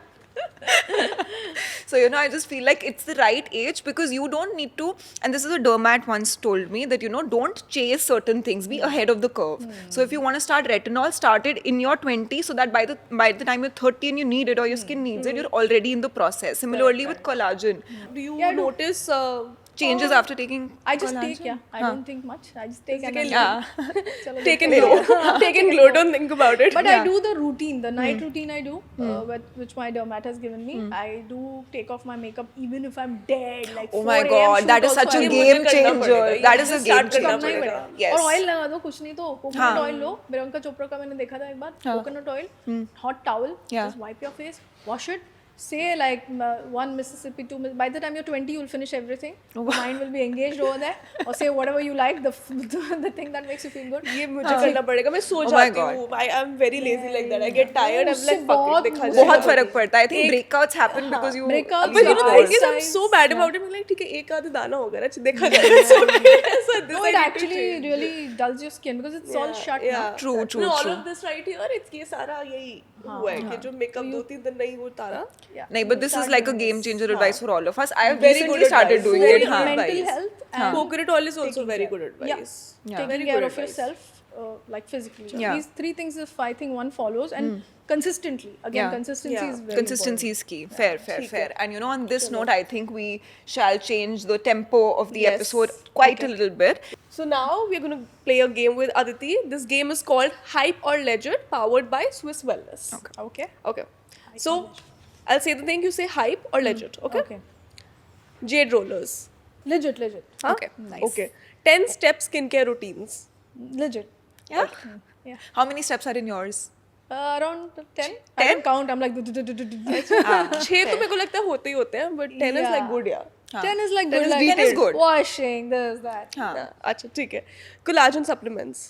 So I just feel like it's the right age because you don't need to, and this is a dermat once told me that don't chase certain things, be ahead of the curve. So if you want to start retinol, start it in your 20s so that by the time you're 30 and you need it or your skin needs it, you're already in the process. Similarly with collagen, Do you Yeah, I do. notice changes after taking I just collagen. take, I don't think much. I just take and then Yeah. Chalo, take and let's glow? Take and glow. Don't think about it. But I do the routine, the night routine I do, which my dermat has given me. I do take off my makeup even if I'm dead. Like Oh 4 my AM God, shoot that is also such a I do. game मुझे करना changer. पड़ेगा. That ये is a मुझे start game करना करना ही changer. पड़ेगा. Yes. और ऑयल लगा दो, कुछ नहीं तो कोकोनट ऑयल लो. प्रियंका चोपड़ा का मैंने देखा था एक बार. Coconut oil, hot towel, Yeah. just wipe your face, wash it. Say like one Mississippi, two. By the time you're 20, you'll finish everything. Mind will be engaged over there. Or say whatever you like, the thing that makes you feel good. ये मुझे करना पड़ेगा. मैं सो my जाती God. हूँ. I'm very lazy like that. I get tired. I'm उससे like fuck it. बहुत- देखा उससे जाएगा. बहुत फर्क पड़ता है. I think breakouts happen because you breakouts But you know, Yeah. the thing is, I'm so bad Yeah. about it. I'm like, ठीक है, एक आध दाना होगा ना, देखा जाएगा. So, so this No, I it need to actually change. really dulls your skin because it's all shut now. True, true, No, all true. of this right here, it's ये सारा यही हुआ है कि जो makeup 2-3 दिन नहीं वो तारा. Yeah. No, but this is like a game changer advice for all of us. I have Very recently good started advice. doing Very it. good Mental advice. health and Coconut oil is also very good advice. Yeah. taking Very care good of advice. yourself, like physically. Yeah. These 3 things, if I think one follows and consistently. Again, Yeah. consistency Yeah. is very Consistency is key. Fair, fair, ठीक fair. है. And on this note, I think we shall change the tempo of the Yes. episode quite a little bit. So now we're going to play a game with Aditi. This game is called Hype or Legend, powered by Swiss Wellness. important. Okay. Okay. So I'll say the thing, you say hype or legend. Okay. Okay. Jade rollers. Legit. Huh? Okay, nice. Okay. 10-step skincare routines. Legit. Yeah? Yeah. How many steps are in yours? Around 10. I don't count. I'm like. 6 तो मेरे को लगता है होते ही होते हैं, but 10 is like Yeah. good, yeah. 10 is like 10 good. is like detailed. 10 is good. Washing, this, that. Huh. अच्छा ठीक है. Collagen supplements.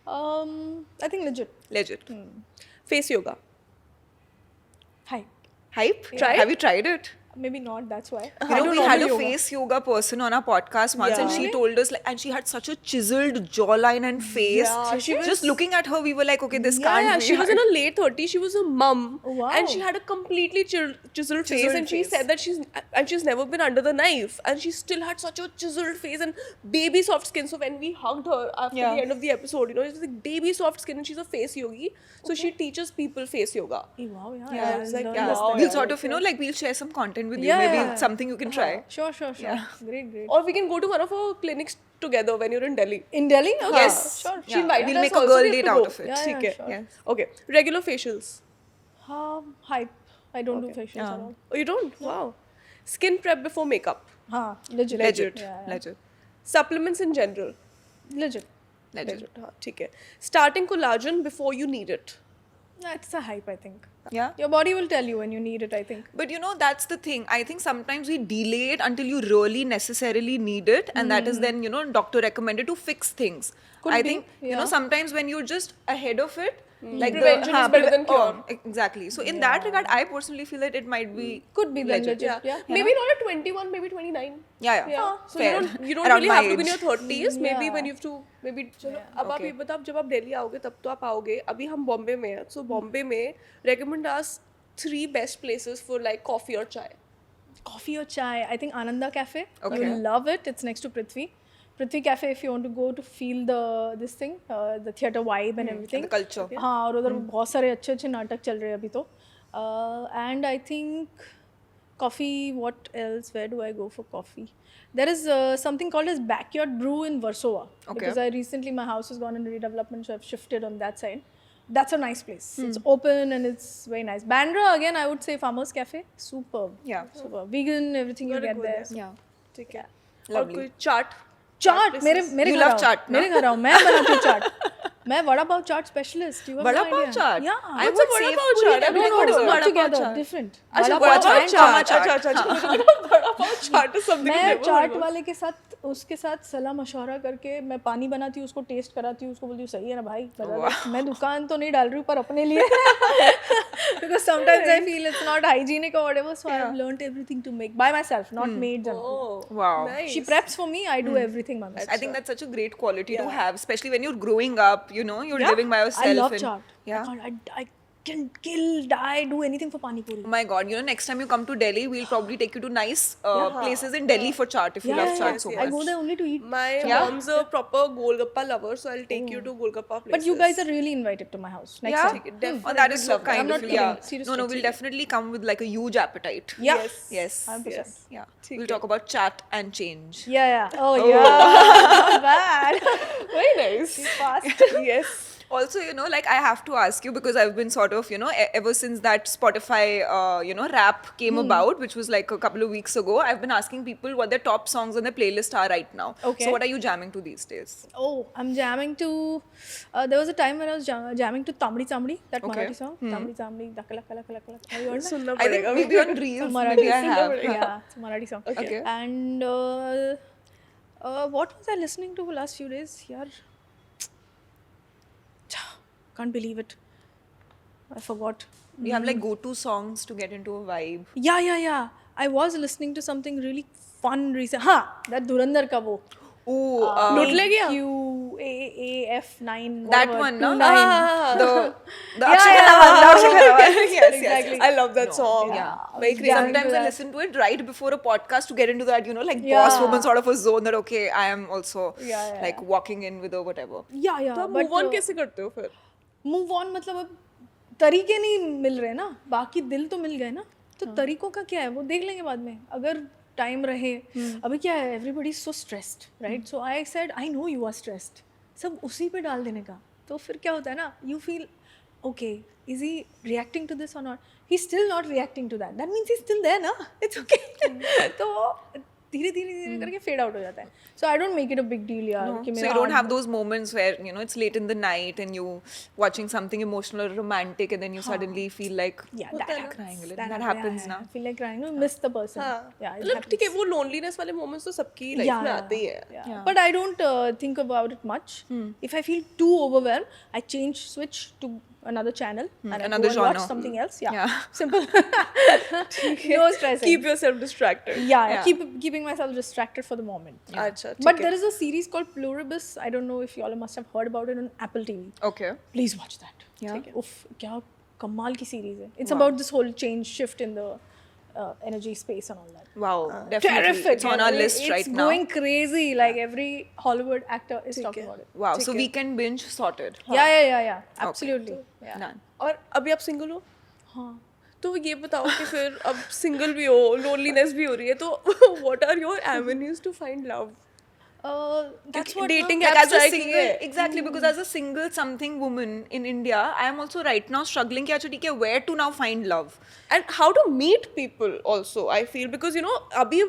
I think legit. Legit. Face yoga. Hype. Hype? Try it? Have you tried it? Maybe not. That's why. We had a face yoga person on our podcast once, and Yeah. she told us, like, and she had such a chiseled jawline and face. Yeah, she was- just looking at her, we were like, okay, this Yeah, can't yeah. be. She was in her late 30s. She was a mum, Oh, wow. and she had a completely chiseled face. Chiseled And she face. said that she's never been under the knife, and she still had such a chiseled face and baby soft skin. So when we hugged her after Yeah. the end of the episode, it was like baby soft skin, and she's a face yogi. So she teaches people face yoga. Wow, yeah. Yeah, I was like, learned yeah. this Wow, thing. We'll sort of, like, we'll share some content with you. Yeah, Maybe yeah. something you can try. Sure. Great. Or we can go to one of our clinics together when you're in Delhi. In Delhi? Okay. Yes. Sure. She invited We'll us make a also, girl we have date to out go. of it. Yeah, ठीक है. sure. Yes. Okay. Regular facials. Hype. I don't do facials at all. Oh, you don't? Wow. Skin prep before makeup. Legit. Legit. Yeah. Legit. Supplements in general. Legit. Legit. हाँ, ठीक है. Starting collagen before you need it. That's a hype, I think. Yeah. Your body will tell you when you need it, I think. But that's the thing. I think sometimes we delay it until you really necessarily need it, and that is then doctor recommended to fix things. Could I be, think yeah. sometimes when you're just ahead of it, like Prevention is better than cure. Exactly. So in that regard, I personally feel that it might be Could be then legit. Yeah. Maybe not at 21, maybe 29. yeah. Yeah. So Fair. you don't Around really my have to be in your age. 30s. Maybe Yeah. when you have to चलो अब आप ये बताओ जब आप दिल्ली आओगे तब तो आप आओगे अभी हम बॉम्बे में हैं सो बॉम्बे में recommend us 3 best places for like coffee or chai. Coffee or chai? I think Ananda Cafe. Okay. You'll love it. It's next to Prithvi. Prithvi Cafe, if you want to go to feel the theatre vibe and everything. And the culture. हाँ और उधर बहुत सारे अच्छे नाटक चल रहे हैं अभी तो. And I think coffee. What else? Where do I go for coffee? There is something called as Backyard Brew in Warsaw. Okay. Because my house has gone into redevelopment, so I've shifted on that side. that's a nice place. It's open and it's very nice. Bandra again, I would say Farmers Cafe, superb. Yeah. Superb. Vegan, everything you Gotta get go there. there. Yeah. ठीक है. और Lovely. कोई चाट. चाट मेरे You घर love आओ. chaat, मेरे घर आओ, मैं बनाती हूँ चाट. मैं वड़ा पाव चाट specialist. You have Vada no pav idea. chaat? Yeah. I What's a would vada say pav fully chaat? every No, what is no, vada not pav together. chaat? Different. अच्छा Vada vada pav pav and chaat. kama chaat. अच्छा. वड़ा पाव चाट is something मैं never chaat heard of. वाले के साथ उसके साथ सलाह मशवरा करके मैं पानी बनाती हूँ, उसको टेस्ट कराती हूँ, उसको बोलती हूँ सही है ना भाई, बता दे। मैं दुकान तो नहीं डाल रही हूँ पर अपने लिए because sometimes I feel it's not hygienic or whatever, so I've learned everything to make by myself, not maids and all. Oh, Wow. nice. She preps for me, I do everything by myself. I think that's such a great quality to have, especially when you're growing up, you know, you're Yeah, living by yourself. I love and- chaat. Yeah. I can kill, die, do anything for pani puri. Oh my God, you know, next time you come to Delhi, we'll probably take you to nice places in Delhi for chaat if you love chaat so much. I go there only to eat. My mom's a proper Golgappa lover, so I'll take you to Golgappa places. But you guys are really invited to my house next Yeah, time. oh, that is so kind I'm of not you. kidding. Yeah. Seriously. No, we'll definitely come with like a huge appetite. Yeah. Yes. 100%. Yeah. We'll talk about chat and change. Yeah. Oh, yeah. Not bad. Very nice. Fast. Yes. Also, you know, like I have to ask you because I've been sort of, you know, ever since that Spotify, you know, rap came about, which was like a couple of weeks ago, I've been asking people what their top songs on their playlist are right now. Okay. So what are you jamming to these days? Oh, I'm jamming to. There was a time when I was jamming to Tamdi Tamdi, that Okay. Marathi song. Tamdi Tamdi, dakala kala kala kala. Have you heard that? सुनना I think पड़ेगा. maybe on Reels, Marathi maybe I singer, have. yeah, it's a Marathi song. Okay. And what was I listening to last few days? Yaar, can't believe it. I forgot. You have like go-to songs to get into a vibe. Yeah. I was listening to something really fun recent. हाँ, that Dhurandhar का वो. Oh, लूट ले गया. QAAF9. that whatever, one, no? 29. The Akshay Khanna one. Yes, Exactly. I love that song. Yeah. Very crazy. jamming Sometimes to I that. listen to it right before a podcast to get into that, you know, like Yeah. boss woman sort of a zone that, okay, I am also Yeah. like walking in with a whatever. Yeah. तो आप But move on कैसे करते हो फिर? move on मतलब अब तरीके नहीं मिल रहे ना, बाकी दिल तो मिल गए ना, तो तरीकों का क्या है वो देख लेंगे बाद में, अगर टाइम रहे. अभी क्या है, everybody so stressed, right? So I said I know you are stressed, सब उसी पे डाल देने का. तो फिर क्या होता है ना, you feel okay, is he reacting to this or not, he still not reacting to that, that means he still there ना, इट्स ओके. तो धीरे धीरे करके फेड आउट हो जाता है. So I don't make it a big deal यार कि So मेरा you don't have those moments where, you know, it's late in the night and you watching something emotional or romantic and then you suddenly feel like yeah, that happens. crying a little. That happens now. I feel like crying, no, miss the person. Yeah, it मतलब ठीक है वो loneliness वाले moments तो सबकी life में आते ही है. Yeah. But I don't think about it much. If I feel too overwhelmed, I switch to another channel and I Another go and watch genre. something else. Yeah, Yeah. simple. No stressing. Keep yourself distracted. yeah. Keeping myself distracted for the moment. अच्छा. But there is a series called Pluribus. I don't know if you all must have heard about it on Apple TV. Okay. Please watch that. Yeah. Uff, क्या कमाल की series है. It's about this whole shift in the energy space and all that. Wow. Definitely. Terrific. It's on our list right It's now. going crazy. Like every Hollywood actor is talking about it. Wow. So weekend binge sorted. Yeah. Absolutely. Yeah. Done. और अभी आप single हो? हाँ. तो ये बताओ कि फिर अब single भी हो, loneliness भी हो रही है, तो what are your avenues to find love? That's what dating Like apps as a strike single, है. exactly, because as a single something woman in India, I am also right now struggling कि अच्छा ठीक है, where to now find love? And how to meet people also, I feel, because you know अभी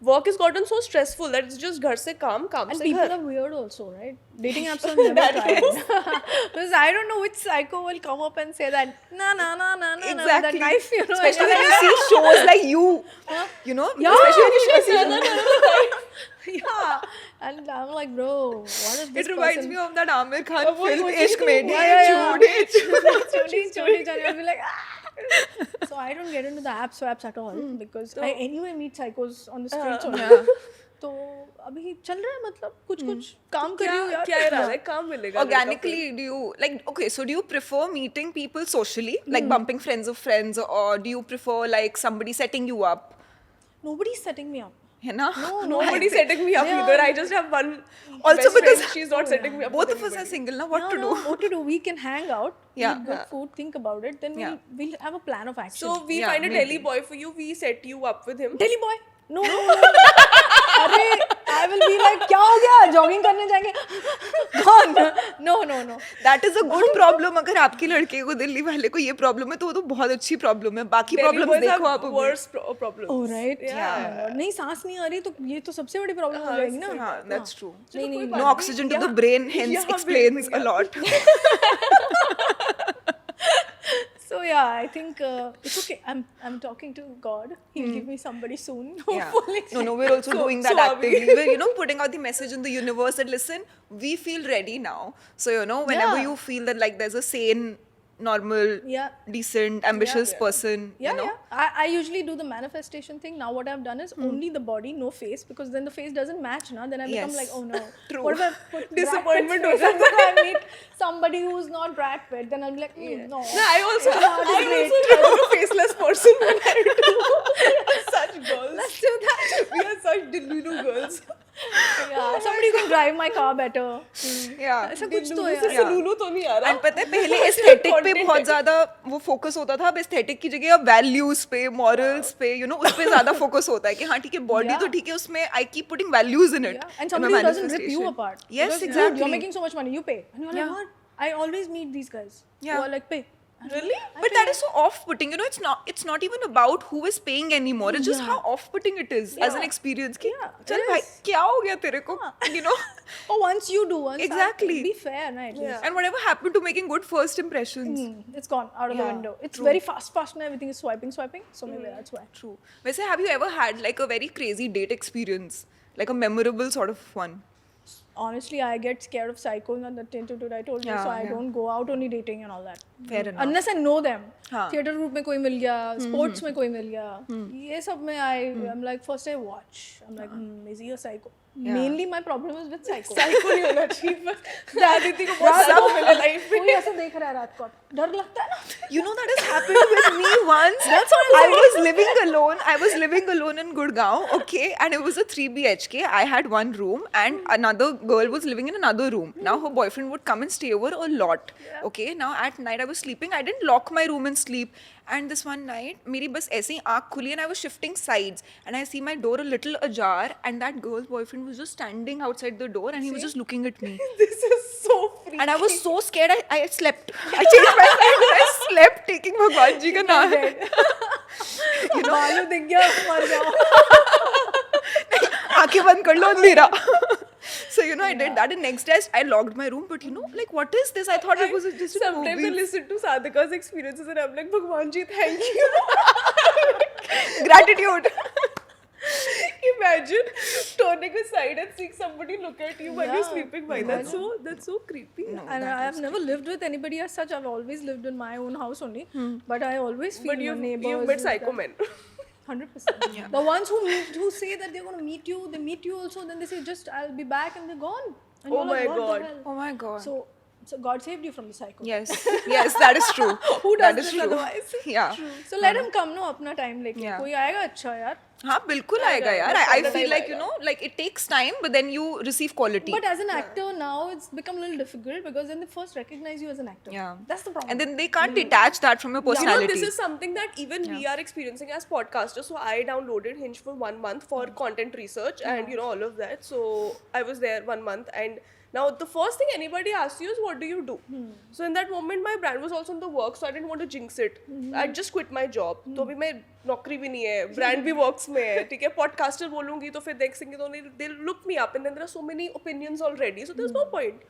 work has gotten so stressful that it's just घर से काम And से people घर. are weird also, right? Dating apps are never tried. Because I don't know which psycho will come up and say that na that knife, you know. Especially when you see shows like you know, Yeah. especially when you see Yeah. And I'm like, bro, what is this it reminds person? me of that Amir Khan film what Ishq you Mein do? Choti, I'll be like, ah. So I don't get into the apps at all because I anyway meet psychos on the streets only. तो अभी चल रहा है, मतलब कुछ काम कर रही हूँ यार. क्या इरादा है, काम मिलेगा. Organically, do you like, okay, so do you prefer meeting people socially, like bumping friends of friends, or do you prefer like somebody setting you up? Nobody's setting me up. है ना? Nobody's setting me up either. I just have one Also best because friend, she's not setting me up. Both with of us are anybody. single now. What to do? What to do? We can hang out, Yeah. eat good food, think about it. Then Yeah. we'll have a plan of action. So we Yeah, find a maybe. Delhi boy for you. We set you up with him. Delhi boy. No. अरे I will be like, क्या हो गया? Jogging करने जाएंगे? Gone. No. That is a good problem. अगर आपके लड़के को, दिल्ली वाले को ये प्रॉब्लम है तो वो तो बहुत अच्छी प्रॉब्लम है. बाकी प्रॉब्लम देखो आप अभी. worse problems. Oh right. Yeah. नहीं सांस नहीं आ रही तो ये तो सबसे बड़ी प्रॉब्लम हो जाएगी ना. हाँ, that's true. नहीं. No oxygen to the brain, hence explains a lot. So yeah, I think it's okay. I'm talking to God. He'll give me somebody soon. Hopefully. Yeah. No, we're also doing that actively. We're, putting out the message in the universe that listen, we feel ready now. So, whenever Yeah. you feel that like there's a sane, normal, Yeah. decent, ambitious person, Yeah. I usually do the manifestation thing. Now what I've done is only the body, no face, because then the face doesn't match, na. Then I become Yes. like, oh no. True. What if I put Disappointment Brad Pitt's face? And then I meet somebody who's not Brad Pitt, then I'll be like, no. No, I also Yeah, try to be a faceless person when I do. Such girls. Let's do that. We are such delulu girls. Yeah, somebody can drive my car better. yeah. ऐसा कुछ तो Delulu है. से लूलू तो नहीं आ रहा. And पता है पहले एस्थेटिक पे बहुत ज्यादा वो फोकस होता था. अब एस्थेटिक की जगह अब वैल्यूज पे, मॉरल्स पे, उस पे ज्यादा फोकस होता है कि हाँ ठीक है बॉडी तो ठीक है, उसमें I keep putting values in it. Yeah. And somebody who doesn't rip you apart. Yes, Because, exactly. You're making so much money, you pay. And you're like, Yeah. what? I always meet these guys Yeah. who are like, pay. Really? But that is so off-putting. It's not even about who is paying anymore. It's just how off-putting it is as an experience. कि Yeah, चल it भाई is. क्या हो गया तेरे को? Oh, once you do, once Exactly. be fair, na, at least. And whatever happened to making good first impressions. It's gone out of the Yeah, window. It's true. very fast, and everything is swiping. So maybe that's why. True. वैसे have you ever had like a very crazy date experience? Like a memorable sort of one? Honestly, I get scared of psychos and the tinted I told you, Yeah, so I yeah. don't go out only dating and all that. Fair enough. Unless I know them. हाँ. Theater group में कोई मिल गया, sports में कोई मिल गया. ये सब में I'm like first I watch. I'm like, is he a psycho? Yeah. Mainly my problem is with psycho. Psycho नहीं होना चाहिए बस. दादी को बहुत psycho मिला life में. कोई ऐसे देख रहा है रात को. डर लगता है ना. That has happened with me once. That's what I was living alone. I was living alone in Gurgaon, okay, and it was a 3 BHK. I had one room, and another girl was living in another room. Now her boyfriend would come and stay over a lot. Okay, now at night I was sleeping. I didn't lock my room and sleep. And this one night, मेरी बस ऐसे ही आँख खुली and I was shifting sides, and I see my door a little ajar, and that girl's boyfriend was just standing outside the door, and he was just looking at me. This is so freaky. And I was so scared. I slept. I changed my mind and I slept taking भगवान जी का नाम. बालू दिख गया मर जाओ. आंखें बंद कर लो अंधेरा. So I did that, and next day I locked my room. But like, what is this? I thought it was just a Sometimes I movie. listen to Sadhika's experiences and I'm like, Bhagwan ji, thank you. Gratitude. Imagine turning aside and seeing somebody look at you while you're Yeah. sleeping. By that's so creepy. And I have never lived with anybody as such. I've always lived in my own house only. But I always feel But my you've neighbors. met with psycho that. men. 100%. The ones who say that they're going to meet you, they meet you also. Then they say, just I'll be back, and they're gone. And Oh you're like, my what God. the hell? Oh my God. So God saved you from the psycho. Yes, that is true. Who That does is this true. otherwise? Yeah. So let him come, no, अपना time लेके. Yeah. कोई आएगा अच्छा यार. हाँ बिल्कुल आएगा यार. I feel like like it takes time, but then you receive quality. But as an actor now, it's become a little difficult because then they first recognize you as an actor. Yeah. That's the problem. And then they can't detach that from your You know, personality. this is something that even we are experiencing as podcasters. So I downloaded Hinge for 1 month for content research and all of that. So I was there 1 month, and now the first thing anybody asks you is, what do you do? So in that moment my brand was also in the work, so I didn't want to jinx it. I just quit my job. तो अभी मैं नौकरी भी नहीं है, brand भी works में है, ठीक है, podcaster बोलूँगी तो फिर देखेंगे तो they'll look me up, and then there are so many opinions already, so there's no point.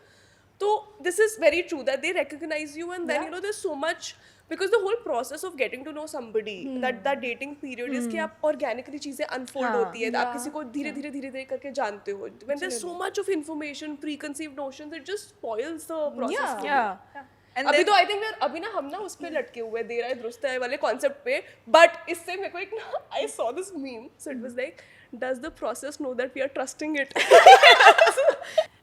So this is very true that they recognize you, and then there's so much, because the whole process of getting to know somebody, that dating period is कि आप organically चीजें unfold होती है, आप किसी को धीरे धीरे करके जानते हो. When there's so much of information, preconceived notions, it just spoils the process. for you. Yeah. And अभी then, तो I think अभी ना हम ना उस पे लटके हुए दे रहा है दुरुस्त है वाले concept पे, but इससे मेरे को एक ना I saw this meme, so it was like, does the process know that we are trusting it?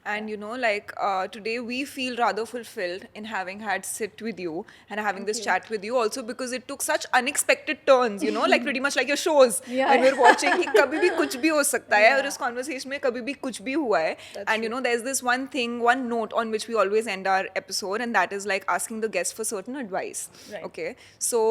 and like today we feel rather fulfilled in having had sit with you and having this chat with you, also because it took such unexpected turns, like pretty much like your shows when we're watching कि कभी भी कुछ भी हो सकता है और इस conversation में कभी भी कुछ भी हुआ है. And there's this one note on which we always end our episode, and that is like asking the guest for certain advice. Okay, so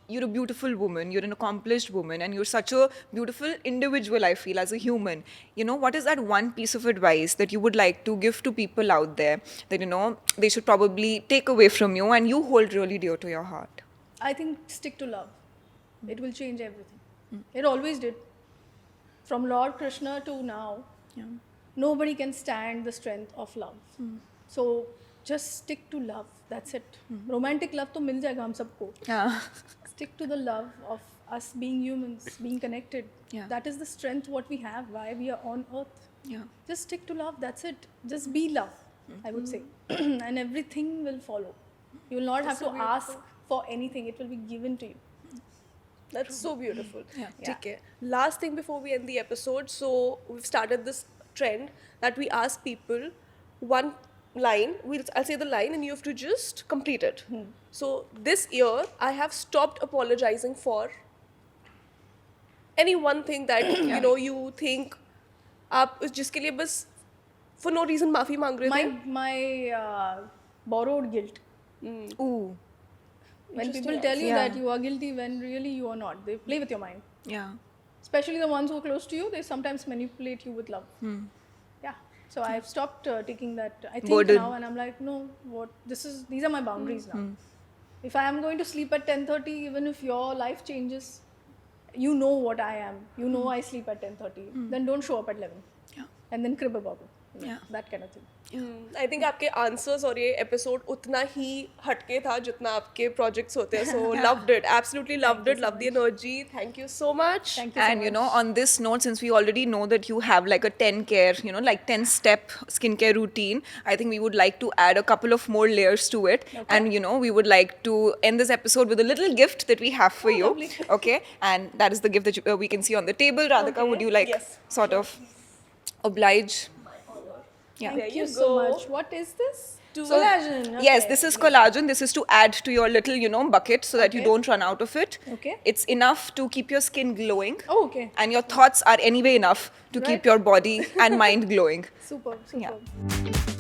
you're a beautiful woman, you're an accomplished woman, and you're such a beautiful individual, I feel, as a human. You know, what is that one piece of advice that you would like to give to people out there that, you know, they should probably take away from you and you hold really dear to your heart? I think stick to love. It will change everything. It always did. From Lord Krishna to now, nobody can stand the strength of love. So just stick to love. That's it. Romantic love to mil jayega hum sabko. Yeah. Stick to the love of us being humans, being connected. Yeah. That is the strength what we have, why we are on earth. Yeah. Just stick to love. That's it. Just be love, I would say. And everything will follow. You will not have to ask for anything. It will be given to you. That's so beautiful. Yeah. Okay. Last thing before we end the episode. So we've started this trend that we ask people one line. I'll say the line and you have to just complete it. So this year I have stopped apologizing for any one thing that you know you think आप जिसके लिए बस for no reason माफी मांग रहे थे. My borrowed guilt. Ooh. When people tell you that you are guilty when really you are not, they play with your mind. Yeah. Especially the ones who are close to you, they sometimes manipulate you with love. Yeah. So I've stopped taking that. I think Burden. now, and I'm like, no, what? These are my boundaries now. If I am going to sleep at 10:30, even if your life changes, you know what I am. You know I sleep at 10:30. Then don't show up at 11. Yeah. And then crib about it. Yeah. That kind of thing. I think आपके answers और ये episode उतना ही हटके था जितना आपके projects होते हैं. So loved it, absolutely loved it, love the energy. Thank you so much. Thank you so And much. you know, on this note, since we already know that you have like a 10 care, you know, like 10 step skincare routine, I think we would like to add a couple of more layers to it. And you know, we would like to end this episode with a little gift that we have for you. lovely. Okay, and that is the gift that we can see on the table. Radhika, would you like Yes, sort of oblige? Yeah. Thank you you so go. much. What is this? So- Collagen. Yes, Okay. this is collagen. This is to add to your little, you know, bucket so that you Okay. don't run out of it. Okay. It's enough to keep your skin glowing. Oh, okay. And your thoughts are anyway enough to keep Right. your body and mind glowing. Super. Yeah.